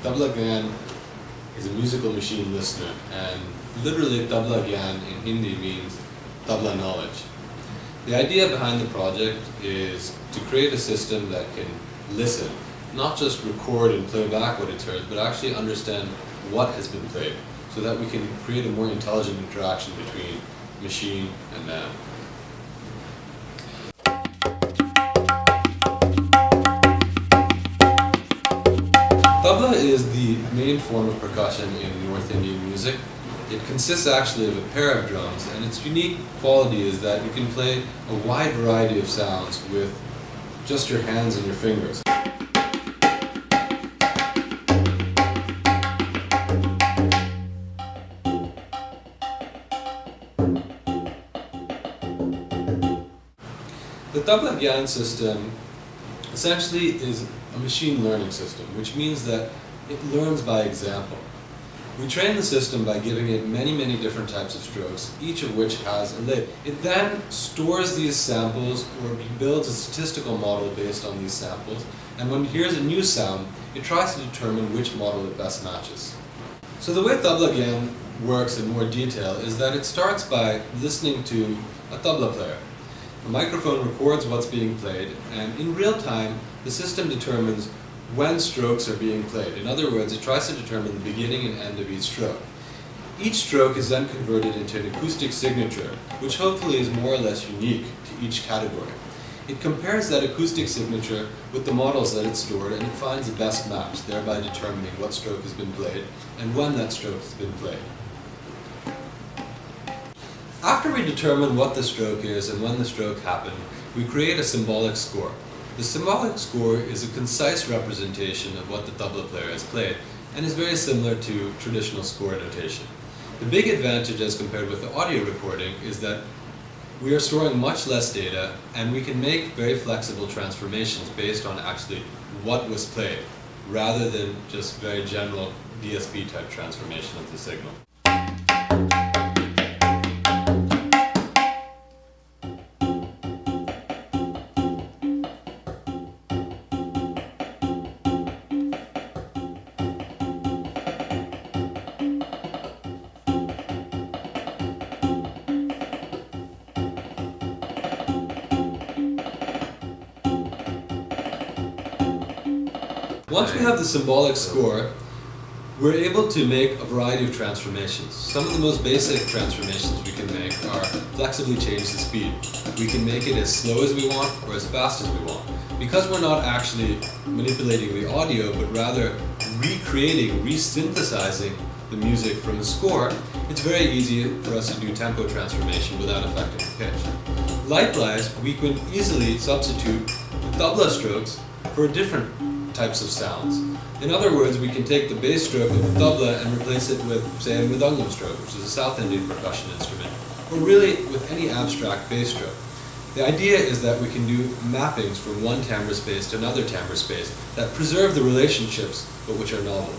Tabla Gyan is a musical machine listener, and literally Tabla Gyan in Hindi means tabla knowledge. The idea behind the project is to create a system that can listen, not just record and play back what it heard, but actually understand what has been played, so that we can create a more intelligent interaction between machine and man. Tabla is the main form of percussion in North Indian music. It consists actually of a pair of drums, and its unique quality is that you can play a wide variety of sounds with just your hands and your fingers. The Tabla Gyan system essentially is a machine learning system, which means that it learns by example. We train the system by giving it many different types of strokes, each of which has a lid. It then stores these samples or builds a statistical model based on these samples, and when it hears a new sound, it tries to determine which model it best matches. So the way Tabla Gyan works in more detail is that it starts by listening to a tabla player. The microphone records what's being played, and in real time, the system determines when strokes are being played. In other words, it tries to determine the beginning and end of each stroke. Each stroke is then converted into an acoustic signature, which hopefully is more or less unique to each category. It compares that acoustic signature with the models that it stored, and it finds the best match, thereby determining what stroke has been played and when that stroke has been played. After we determine what the stroke is and when the stroke happened, we create a symbolic score. The symbolic score is a concise representation of what the tabla player has played, and is very similar to traditional score notation. The big advantage as compared with the audio recording is that we are storing much less data, and we can make very flexible transformations based on actually what was played, rather than just very general DSP type transformation of the signal. Once we have the symbolic score, we're able to make a variety of transformations. Some of the most basic transformations we can make are flexibly change the speed. We can make it as slow as we want or as fast as we want. Because we're not actually manipulating the audio, but rather recreating, resynthesizing the music from the score, it's very easy for us to do tempo transformation without affecting the pitch. Likewise, we can easily substitute the tabla strokes for different types of sounds. In other words, we can take the bass stroke of the tabla and replace it with, say, a mridangam stroke, which is a South Indian percussion instrument, or really with any abstract bass stroke. The idea is that we can do mappings from one timbre space to another timbre space that preserve the relationships, but which are novel.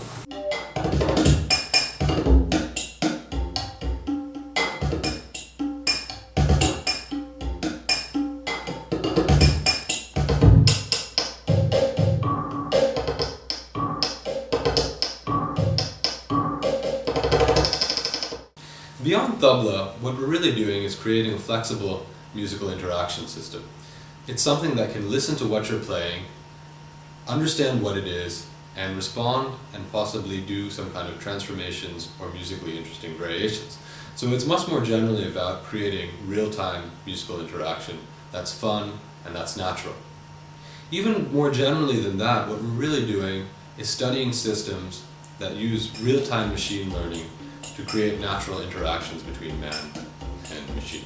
Beyond tabla, what we're really doing is creating a flexible musical interaction system. It's something that can listen to what you're playing, understand what it is, and respond and possibly do some kind of transformations or musically interesting variations. So it's much more generally about creating real-time musical interaction that's fun and that's natural. Even more generally than that, what we're really doing is studying systems that use real-time machine learning to create natural interactions between man and machine.